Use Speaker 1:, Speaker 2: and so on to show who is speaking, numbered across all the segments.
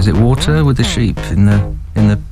Speaker 1: it water with the sheep in the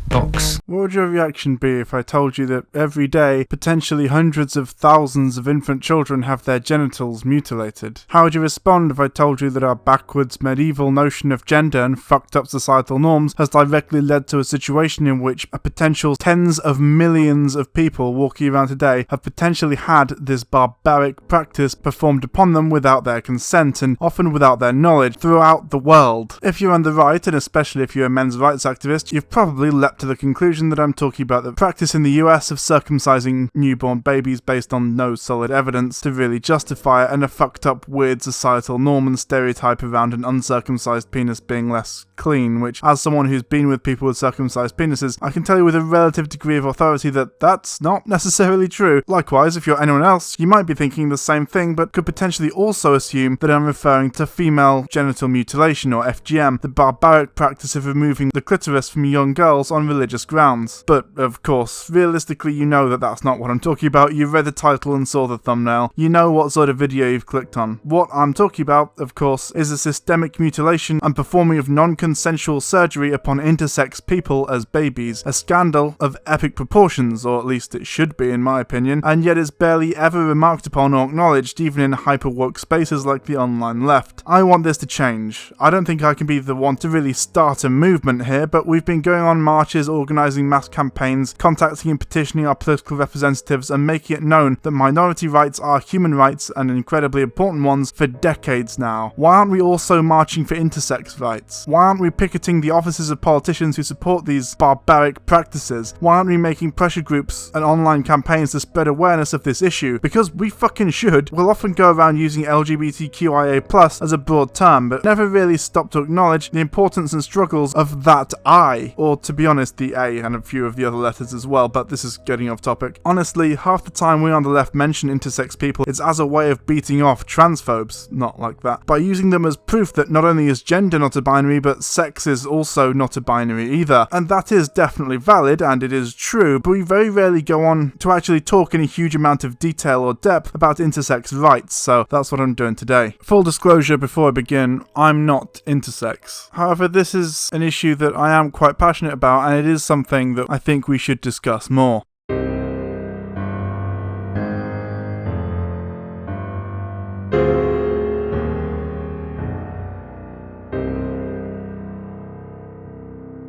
Speaker 1: box?
Speaker 2: What would your reaction be if I told you that every day, potentially hundreds of thousands of infant children have their genitals mutilated? How would you respond if I told you that our backwards medieval notion of gender and fucked up societal norms has directly led to a situation in which a potential tens of millions of people walking around today have potentially had this barbaric practice performed upon them without their consent and often without their knowledge throughout the world? If you're on the right, and especially if you're a men's rights activist, you've probably leapt to the conclusion that I'm talking about the practice in the US of circumcising newborn babies based on no solid evidence to really justify it, and a fucked up weird societal norm and stereotype around an uncircumcised penis being less clean, which, as someone who's been with people with circumcised penises, I can tell you with a relative degree of authority that that's not necessarily true. Likewise, if you're anyone else, you might be thinking the same thing, but could potentially also assume that I'm referring to female genital mutilation, or FGM, the barbaric practice of removing the clitoris from young girls on religious grounds. But, of course, realistically you know that that's not what I'm talking about. You read the title and saw the thumbnail. You know what sort of video you've clicked on. What I'm talking about, of course, is the systemic mutilation and performing of non-consensual surgery upon intersex people as babies. A scandal of epic proportions, or at least it should be in my opinion, and yet is barely ever remarked upon or acknowledged, even in hyper-woke spaces like the online left. I want this to change. I don't think I can be the one to really start a movement here, but we've been going on marches, organising mass campaigns, contacting and petitioning our political representatives, and making it known that minority rights are human rights and incredibly important ones for decades now. Why aren't we also marching for intersex rights? Why aren't we picketing the offices of politicians who support these barbaric practices? Why aren't we making pressure groups and online campaigns to spread awareness of this issue? Because we fucking should. We'll often go around using LGBTQIA+ as a broad term, but never really stop to acknowledge the importance and struggles of that I, or to be honest, the A and a few of the other letters as well, but this is getting off topic. Honestly, half the time we on the left mention intersex people, it's as a way of beating off transphobes, not like that, by using them as proof that not only is gender not a binary, but sex is also not a binary either. And that is definitely valid, and it is true, but we very rarely go on to actually talk in a huge amount of detail or depth about intersex rights, so that's what I'm doing today. Full disclosure before I begin, I'm not intersex. However, this is an issue that I am quite passionate about, and it is something that I think we should discuss more.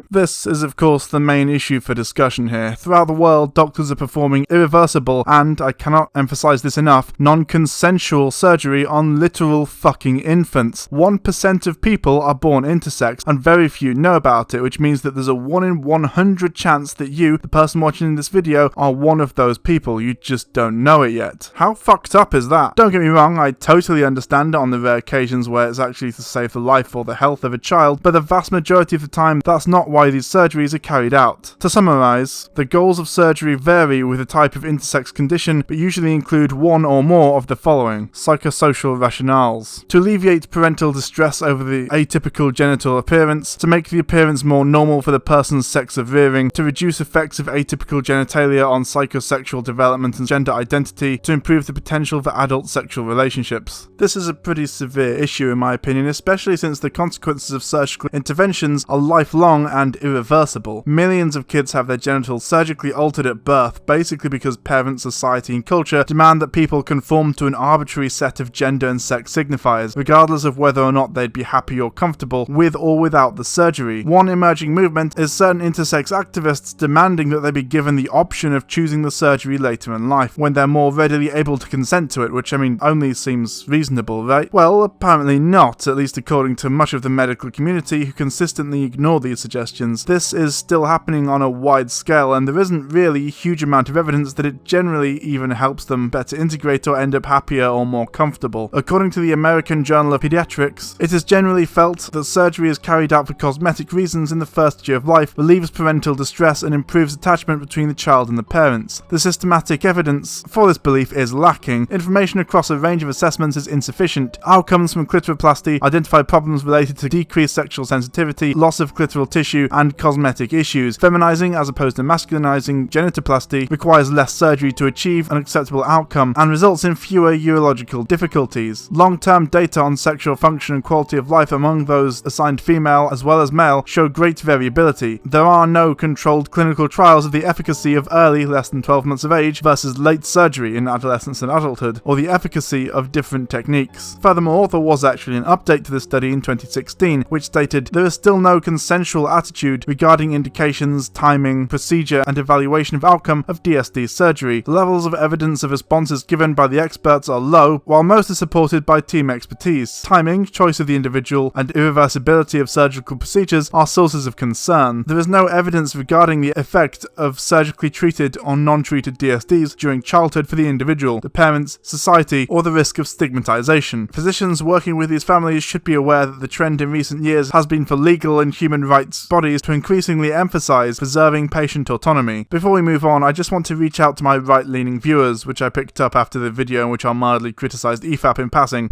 Speaker 2: This is, of course, the main issue for discussion here. Throughout the world, doctors are performing irreversible, and, I cannot emphasize this enough, non-consensual surgery on literal fucking infants. 1% of people are born intersex, and very few know about it, which means that there's a 1 in 100 chance that you, the person watching this video, are one of those people. You just don't know it yet. How fucked up is that? Don't get me wrong, I totally understand it on the rare occasions where it's actually to save the life or the health of a child, but the vast majority of the time, that's not why these surgeries are carried out. To summarize, the goals of surgery vary with the type of intersex condition, but usually include one or more of the following: psychosocial rationales. To alleviate parental distress over the atypical genital appearance, to make the appearance more normal for the person's sex of rearing, to reduce effects of atypical genitalia on psychosexual development and gender identity, to improve the potential for adult sexual relationships. This is a pretty severe issue in my opinion, especially since the consequences of surgical interventions are lifelong and irreversible. Millions of kids have their genitals surgically altered at birth, basically because parents, society, and culture demand that people conform to an arbitrary set of gender and sex signifiers, regardless of whether or not they'd be happy or comfortable with or without the surgery. One emerging movement is certain intersex activists demanding that they be given the option of choosing the surgery later in life, when they're more readily able to consent to it, which only seems reasonable, right? Well, apparently not, at least according to much of the medical community who consistently ignore these suggestions. This is still happening on a wide scale, and there isn't really a huge amount of evidence that it generally even helps them better integrate or end up happier or more comfortable. According to the American Journal of Pediatrics, it is generally felt that surgery is carried out for cosmetic reasons in the first year of life, relieves parental distress, and improves attachment between the child and the parents. The systematic evidence for this belief is lacking. Information across a range of assessments is insufficient. Outcomes from clitoroplasty identify problems related to decreased sexual sensitivity, loss of clitoral tissue, tissue and cosmetic issues. Feminizing as opposed to masculinizing genitoplasty requires less surgery to achieve an acceptable outcome and results in fewer urological difficulties. Long-term data on sexual function and quality of life among those assigned female as well as male show great variability. There are no controlled clinical trials of the efficacy of early, less than 12 months of age, versus late surgery in adolescence and adulthood, or the efficacy of different techniques. Furthermore, there was actually an update to this study in 2016, which stated there is still no consensual attitude regarding indications, timing, procedure, and evaluation of outcome of DSD surgery. The levels of evidence of responses given by the experts are low, while most are supported by team expertise. Timing, choice of the individual, and irreversibility of surgical procedures are sources of concern. There is no evidence regarding the effect of surgically treated or non-treated DSDs during childhood for the individual, the parents, society, or the risk of stigmatization. Physicians working with these families should be aware that the trend in recent years has been for legal and human rights bodies to increasingly emphasize preserving patient autonomy. Before we move on, I just want to reach out to my right-leaning viewers, which I picked up after the video in which I mildly criticized EFAP in passing.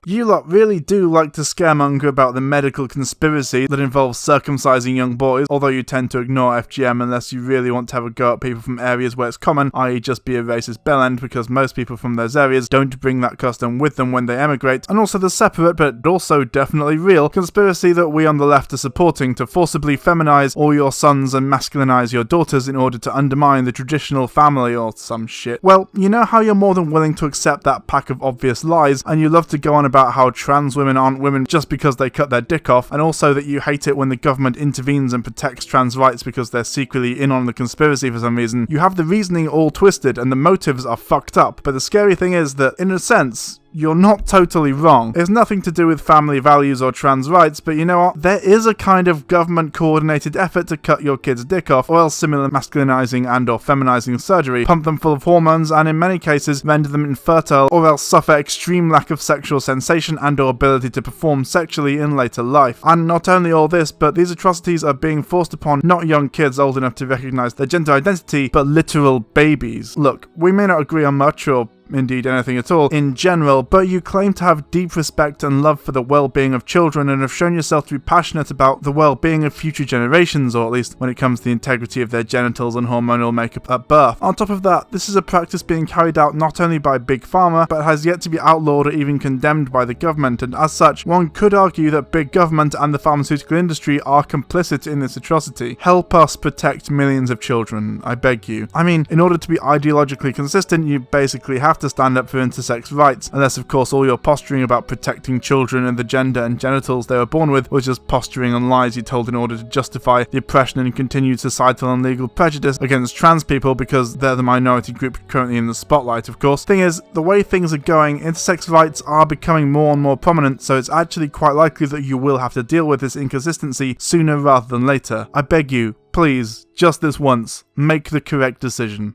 Speaker 2: You lot really do like to scaremonger about the medical conspiracy that involves circumcising young boys, although you tend to ignore FGM unless you really want to have a go at people from areas where it's common, i.e. just be a racist bellend, because most people from those areas don't bring that custom with them when they emigrate, and also the separate, but also definitely real, conspiracy that we on the left are supporting to forcibly feminize all your sons and masculinize your daughters in order to undermine the traditional family or some shit. Well, you know how you're more than willing to accept that pack of obvious lies, and you love to go on about how trans women aren't women just because they cut their dick off, and also that you hate it when the government intervenes and protects trans rights because they're secretly in on the conspiracy for some reason. You have the reasoning all twisted and the motives are fucked up, but the scary thing is that, in a sense, you're not totally wrong. It's nothing to do with family values or trans rights, but you know what? There is a kind of government-coordinated effort to cut your kid's dick off, or else similar masculinizing and or feminizing surgery, pump them full of hormones, and in many cases render them infertile, or else suffer extreme lack of sexual sensation and or ability to perform sexually in later life. And not only all this, but these atrocities are being forced upon not young kids old enough to recognize their gender identity, but literal babies. Look, we may not agree on much, or indeed anything at all in general, but you claim to have deep respect and love for the well-being of children and have shown yourself to be passionate about the well-being of future generations, or at least when it comes to the integrity of their genitals and hormonal makeup at birth. On top of that, this is a practice being carried out not only by Big Pharma, but has yet to be outlawed or even condemned by the government, and as such, one could argue that big government and the pharmaceutical industry are complicit in this atrocity. Help us protect millions of children, I beg you. I mean, in order to be ideologically consistent, you basically have to stand up for intersex rights, unless of course all your posturing about protecting children and the gender and genitals they were born with was just posturing on lies you told in order to justify the oppression and continued societal and legal prejudice against trans people because they're the minority group currently in the spotlight, of course. Thing is, the way things are going, intersex rights are becoming more and more prominent, so it's actually quite likely that you will have to deal with this inconsistency sooner rather than later. I beg you, please, just this once, make the correct decision.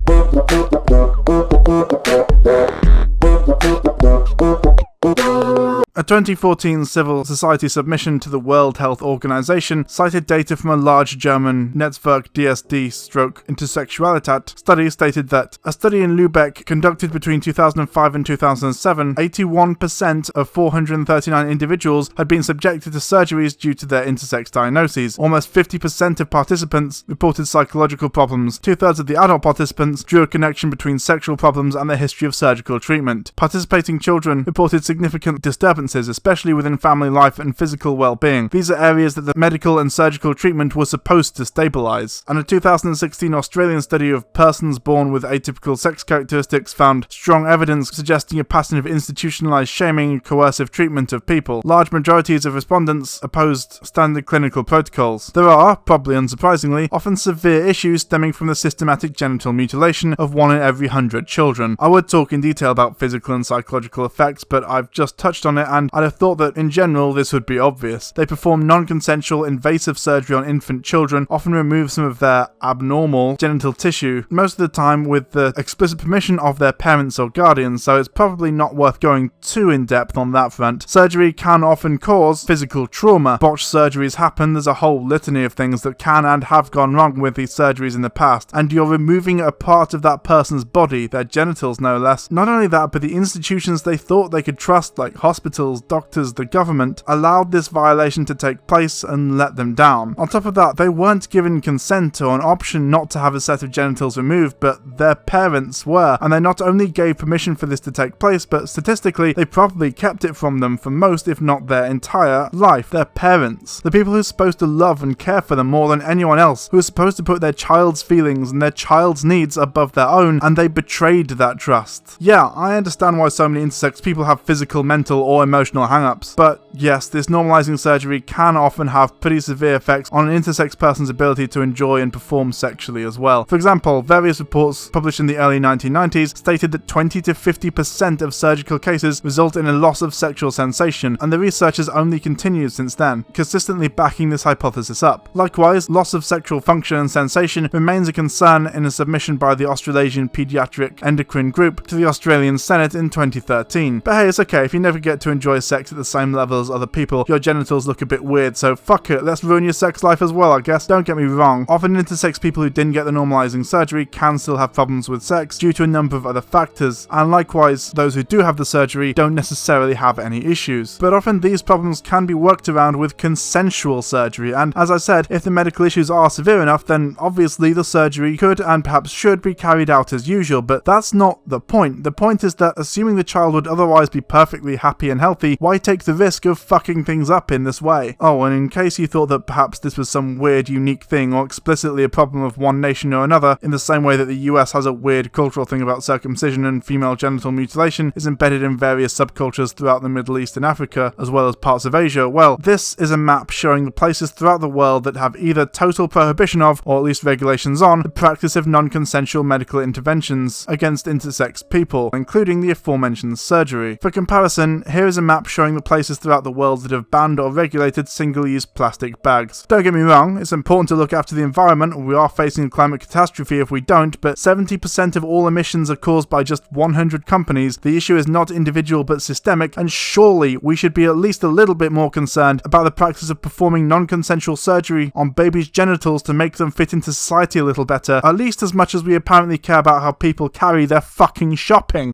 Speaker 2: A 2014 civil society submission to the World Health Organization cited data from a large German Netzwerk DSD/Intersexualität study stated that a study in Lübeck conducted between 2005 and 2007, 81% of 439 individuals had been subjected to surgeries due to their intersex diagnoses. Almost 50% of participants reported psychological problems. 2/3 of the adult participants drew a connection between sexual problems and their history of surgical treatment. Participating children reported significant disturbances, especially within family life and physical well-being. These are areas that the medical and surgical treatment was supposed to stabilize. And a 2016 Australian study of persons born with atypical sex characteristics found strong evidence suggesting a pattern of institutionalized shaming and coercive treatment of people. Large majorities of respondents opposed standard clinical protocols. There are, probably unsurprisingly, often severe issues stemming from the systematic genital mutilation of 1 in every 100 children. I would talk in detail about physical and psychological effects, but I've just touched on it, and I'd have thought that in general this would be obvious. They perform non-consensual invasive surgery on infant children, often remove some of their abnormal genital tissue, most of the time with the explicit permission of their parents or guardians, so it's probably not worth going too in-depth on that front. Surgery can often cause physical trauma. Botched surgeries happen, there's a whole litany of things that can and have gone wrong with these surgeries in the past, and you're removing a part of that person's body, their genitals no less. Not only that, but the institutions they thought they could trust, like hospitals hospitals, doctors, the government allowed this violation to take place and let them down. On top of that, they weren't given consent or an option not to have a set of genitals removed, but their parents were, and they not only gave permission for this to take place, but statistically, they probably kept it from them for most, if not their entire life. Their parents. The people who are supposed to love and care for them more than anyone else, who are supposed to put their child's feelings and their child's needs above their own, and they betrayed that trust. Yeah, I understand why so many intersex people have physical, mental, or emotional hang-ups, but yes, this normalizing surgery can often have pretty severe effects on an intersex person's ability to enjoy and perform sexually as well. For example, various reports published in the early 1990s stated that 20 to 50% of surgical cases result in a loss of sexual sensation, and the research has only continued since then, consistently backing this hypothesis up. Likewise, loss of sexual function and sensation remains a concern in a submission by the Australasian Paediatric Endocrine Group to the Australian Senate in 2013. But hey, it's okay, if you never get to enjoy sex at the same level as other people, your genitals look a bit weird, so fuck it, let's ruin your sex life as well, I guess. Don't get me wrong, often intersex people who didn't get the normalizing surgery can still have problems with sex due to a number of other factors, and likewise, those who do have the surgery don't necessarily have any issues. But often these problems can be worked around with consensual surgery, and as I said, if the medical issues are severe enough, then obviously the surgery could and perhaps should be carried out as usual, but that's not the point. The point is that assuming the child would otherwise be perfectly happy and healthy, why take the risk of fucking things up in this way? Oh, and in case you thought that perhaps this was some weird unique thing or explicitly a problem of one nation or another, in the same way that the US has a weird cultural thing about circumcision and female genital mutilation is embedded in various subcultures throughout the Middle East and Africa, as well as parts of Asia, well, this is a map showing the places throughout the world that have either total prohibition of, or at least regulations on, the practice of non-consensual medical interventions against intersex people, including the aforementioned surgery. For comparison, here is a map showing the places throughout the world that have banned or regulated single-use plastic bags. Don't get me wrong, it's important to look after the environment, we are facing a climate catastrophe if we don't, but 70% of all emissions are caused by just 100 companies. The issue is not individual but systemic, and surely we should be at least a little bit more concerned about the practice of performing non-consensual surgery on babies' genitals to make them fit into society a little better, at least as much as we apparently care about how people carry their fucking shopping.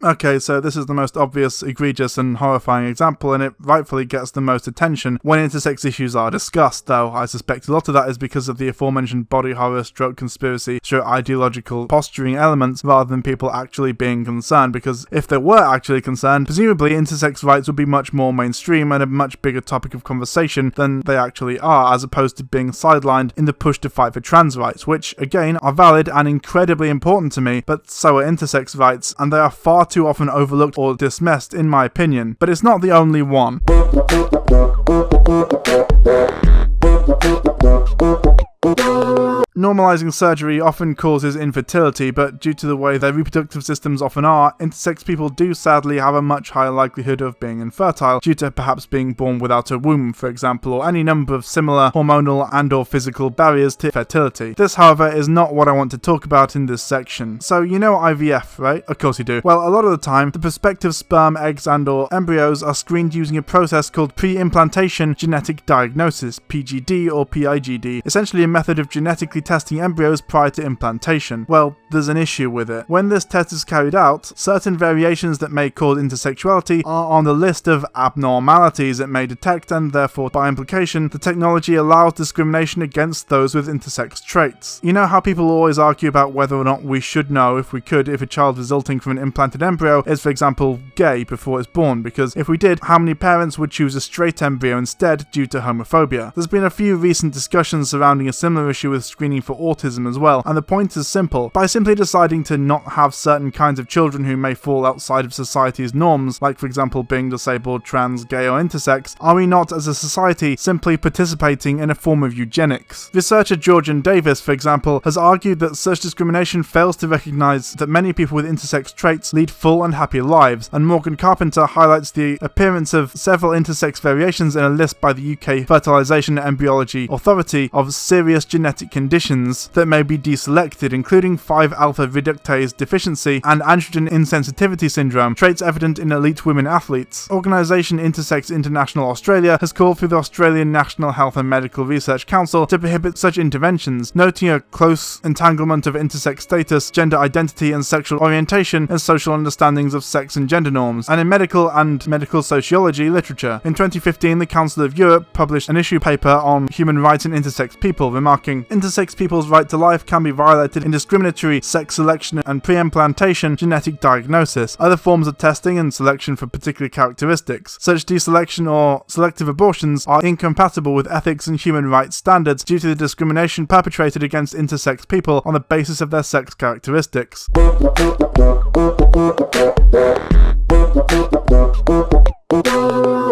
Speaker 2: Okay, so this is the most obvious, egregious, and horrifying example, and it rightfully gets the most attention when intersex issues are discussed, though I suspect a lot of that is because of the aforementioned body horror stroke conspiracy stroke ideological posturing elements rather than people actually being concerned, because if they were actually concerned, presumably intersex rights would be much more mainstream and a much bigger topic of conversation than they actually are, as opposed to being sidelined in the push to fight for trans rights, which, again, are valid and incredibly important to me, but so are intersex rights, and they are far too often overlooked or dismissed in my opinion. But it's not the only one. Normalizing surgery often causes infertility, but due to the way their reproductive systems often are, intersex people do sadly have a much higher likelihood of being infertile, due to perhaps being born without a womb, for example, or any number of similar hormonal and or physical barriers to fertility. This, however, is not what I want to talk about in this section. So you know IVF, right? Of course you do. Well, a lot of the time, the prospective sperm, eggs and or embryos are screened using a process called pre-implantation genetic diagnosis, PGD or PIGD, essentially a method of genetically testing embryos prior to implantation. Well, there's an issue with it. When this test is carried out, certain variations that may cause intersexuality are on the list of abnormalities it may detect, and therefore, by implication, the technology allows discrimination against those with intersex traits. You know how people always argue about whether or not we should know, if we could, if a child resulting from an implanted embryo is, for example, gay before it's born, because if we did, how many parents would choose a straight embryo instead due to homophobia? There's been a few recent discussions surrounding a similar issue with screening for autism as well, and the point is simple. By simply deciding to not have certain kinds of children who may fall outside of society's norms, like for example being disabled, trans, gay or intersex, are we not as a society simply participating in a form of eugenics? Researcher Georgian Davis, for example, has argued that such discrimination fails to recognise that many people with intersex traits lead full and happy lives, and Morgan Carpenter highlights the appearance of several intersex variations in a list by the UK Fertilisation and Embryology Authority of serious genetic conditions conditions that may be deselected, including 5-alpha reductase deficiency and androgen insensitivity syndrome, traits evident in elite women athletes. Organisation Intersex International Australia has called for the Australian National Health and Medical Research Council to prohibit such interventions, noting a close entanglement of intersex status, gender identity and sexual orientation as social understandings of sex and gender norms, and in medical and medical sociology literature. In 2015, the Council of Europe published an issue paper on human rights in intersex people, remarking, "Intersex people's right to life can be violated in discriminatory sex selection and pre-implantation genetic diagnosis, other forms of testing and selection for particular characteristics. Such deselection or selective abortions are incompatible with ethics and human rights standards due to the discrimination perpetrated against intersex people on the basis of their sex characteristics."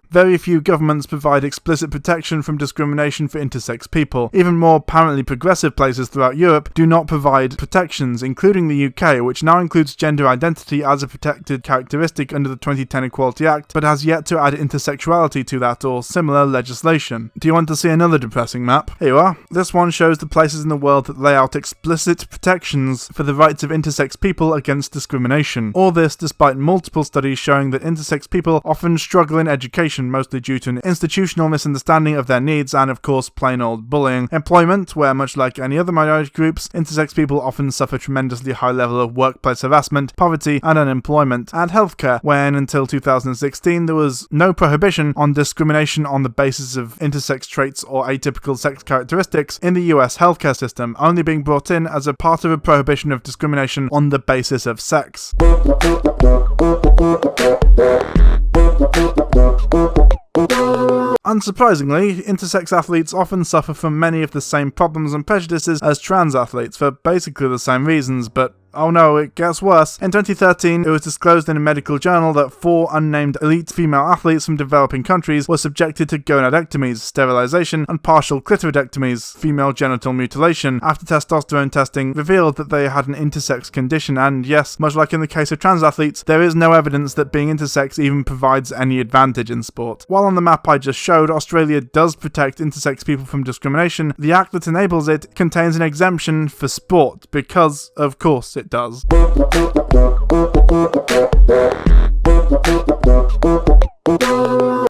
Speaker 2: Very few governments provide explicit protection from discrimination for intersex people. Even more apparently progressive places throughout Europe do not provide protections, including the UK, which now includes gender identity as a protected characteristic under the 2010 Equality Act, but has yet to add intersexuality to that or similar legislation. Do you want to see another depressing map? Here you are. This one shows the places in the world that lay out explicit protections for the rights of intersex people against discrimination. All this despite multiple studies showing that intersex people often struggle in education, mostly due to an institutional misunderstanding of their needs and, of course, plain old bullying. Employment, where much like any other minority groups, intersex people often suffer tremendously high level of workplace harassment, poverty, and unemployment. And healthcare, when until 2016 there was no prohibition on discrimination on the basis of intersex traits or atypical sex characteristics in the US healthcare system, only being brought in as a part of a prohibition of discrimination on the basis of sex. Unsurprisingly, intersex athletes often suffer from many of the same problems and prejudices as trans athletes for basically the same reasons, but oh no, it gets worse. In 2013, it was disclosed in a medical journal that 4 unnamed elite female athletes from developing countries were subjected to gonadectomies, sterilization, and partial clitoridectomies, female genital mutilation, after testosterone testing revealed that they had an intersex condition. And yes, much like in the case of trans athletes, there is no evidence that being intersex even provides any advantage in sport. While on the map I just showed, Australia does protect intersex people from discrimination, the act that enables it contains an exemption for sport, because, of course, it does.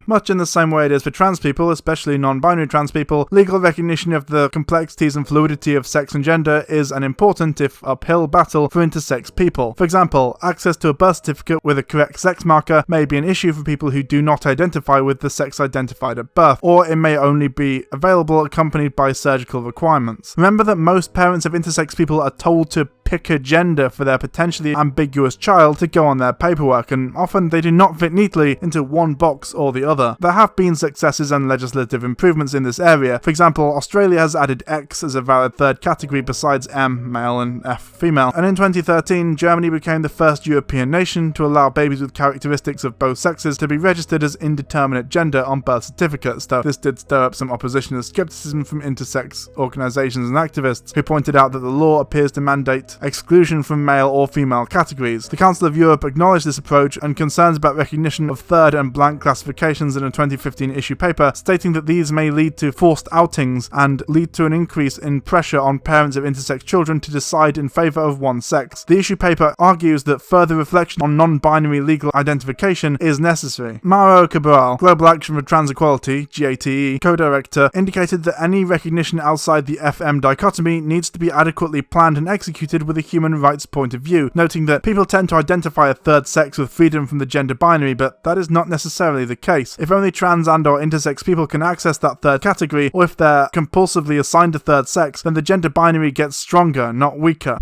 Speaker 2: Much in the same way it is for trans people, especially non-binary trans people, legal recognition of the complexities and fluidity of sex and gender is an important, if uphill, battle for intersex people. For example, access to a birth certificate with a correct sex marker may be an issue for people who do not identify with the sex identified at birth, or it may only be available accompanied by surgical requirements. Remember that most parents of intersex people are told to pick a gender for their potentially ambiguous child to go on their paperwork, and often they do not fit neatly into one box or the other. There have been successes and legislative improvements in this area. For example, Australia has added X as a valid third category besides M, male, and F, female. And in 2013, Germany became the first European nation to allow babies with characteristics of both sexes to be registered as indeterminate gender on birth certificates, though this did stir up some opposition and skepticism from intersex organisations and activists, who pointed out that the law appears to mandate exclusion from male or female categories. The Council of Europe acknowledged this approach and concerns about recognition of third and blank classifications in a 2015 issue paper, stating that these may lead to forced outings and lead to an increase in pressure on parents of intersex children to decide in favour of one sex. The issue paper argues that further reflection on non-binary legal identification is necessary. Mauro Cabral, Global Action for Trans Equality, GATE, co-director, indicated that any recognition outside the FM dichotomy needs to be adequately planned and executed with a human rights point of view, noting that people tend to identify a third sex with freedom from the gender binary, but that is not necessarily the case. If only trans and or intersex people can access that third category, or if they're compulsively assigned a third sex, then the gender binary gets stronger, not weaker.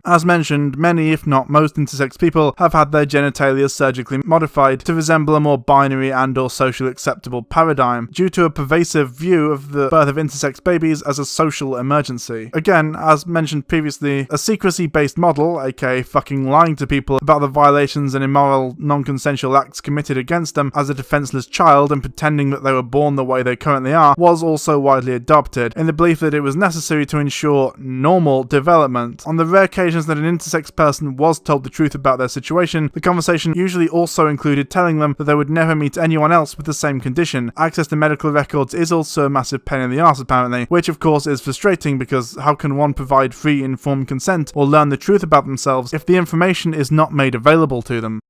Speaker 2: As mentioned, many, if not most, intersex people have had their genitalia surgically modified to resemble a more binary and or socially acceptable paradigm, due to a pervasive view of the birth of intersex babies as a social emergency. Again, as mentioned previously, a secrecy-based model, aka fucking lying to people about the violations and immoral non-consensual acts committed against them as a defenseless child and pretending that they were born the way they currently are, was also widely adopted, in the belief that it was necessary to ensure normal development comment. On the rare occasions that an intersex person was told the truth about their situation, the conversation usually also included telling them that they would never meet anyone else with the same condition. Access to medical records is also a massive pain in the arse apparently, which of course is frustrating because how can one provide free informed consent or learn the truth about themselves if the information is not made available to them?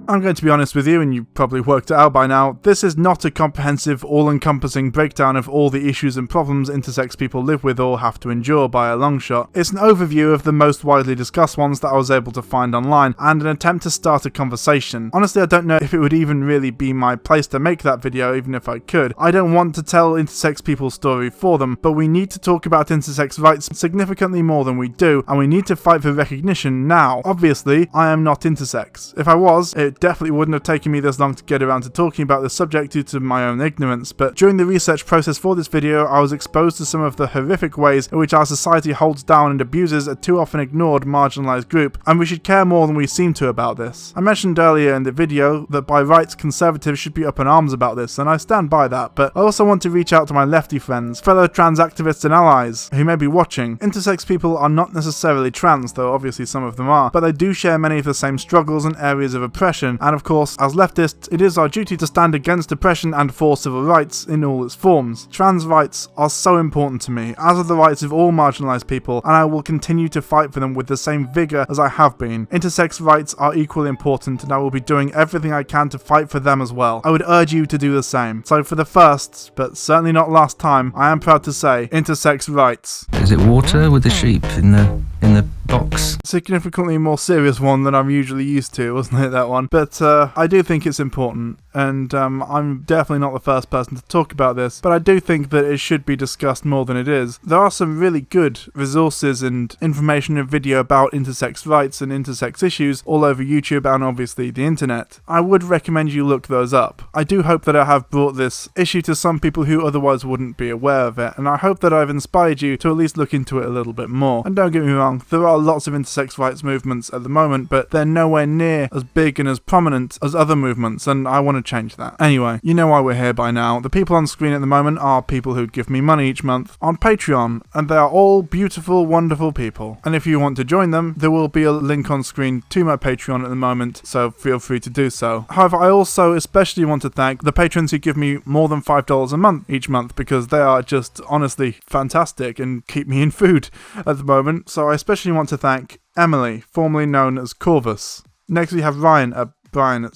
Speaker 2: I'm going to be honest with you, and you probably worked it out by now, this is not a comprehensive, all-encompassing breakdown of all the issues and problems intersex people live with or have to endure by a long shot. It's an overview of the most widely discussed ones that I was able to find online, and an attempt to start a conversation. Honestly, I don't know if it would even really be my place to make that video, even if I could. I don't want to tell intersex people's story for them, but we need to talk about intersex rights significantly more than we do, and we need to fight for recognition now. Obviously, I am not intersex. If I was, it definitely wouldn't have taken me this long to get around to talking about this subject due to my own ignorance, but during the research process for this video, I was exposed to some of the horrific ways in which our society holds down and abuses a too often ignored, marginalised group, and we should care more than we seem to about this. I mentioned earlier in the video that by rights, conservatives should be up in arms about this, and I stand by that, but I also want to reach out to my lefty friends, fellow trans activists and allies, who may be watching. Intersex people are not necessarily trans, though obviously some of them are, but they do share many of the same struggles and areas of oppression, and of course, as leftists, it is our duty to stand against oppression and for civil rights in all its forms. Trans rights are so important to me, as are the rights of all marginalised people, and I will continue to fight for them with the same vigour as I have been. Intersex rights are equally important, and I will be doing everything I can to fight for them as well. I would urge you to do the same. So for the first, but certainly not last time, I am proud to say, intersex rights.
Speaker 1: Is it water with the sheep in the box?
Speaker 2: Significantly more serious one than I'm usually used to, wasn't it, that one? But I do think it's important, and I'm definitely not the first person to talk about this, but I do think that it should be discussed more than it is. There are some really good resources and information and video about intersex rights and intersex issues all over YouTube and obviously the internet. I would recommend you look those up. I do hope that I have brought this issue to some people who otherwise wouldn't be aware of it, and I hope that I've inspired you to at least look into it a little bit more. And don't get me wrong, there are lots of intersex rights movements at the moment, but they're nowhere near as big and as prominent as other movements, and I want to change that. Anyway, you know why we're here by now. The people on screen at the moment are people who give me money each month on Patreon, and they are all beautiful, wonderful people. And if you want to join them, there will be a link on screen to my Patreon at the moment, so feel free to do so. However, I also especially want to thank the patrons who give me more than $5 a month each month, because they are just honestly fantastic and keep me in food at the moment. So I especially want to thank Emily, formerly known as Corvus. Next we have Brian,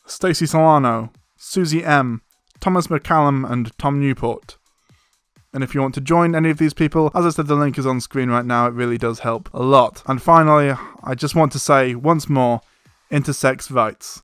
Speaker 2: Stacey Solano, Susie M, Thomas McCallum, and Tom Newport. And if you want to join any of these people, as I said, the link is on screen right now. It really does help a lot. And finally, I just want to say once more, intersex rights.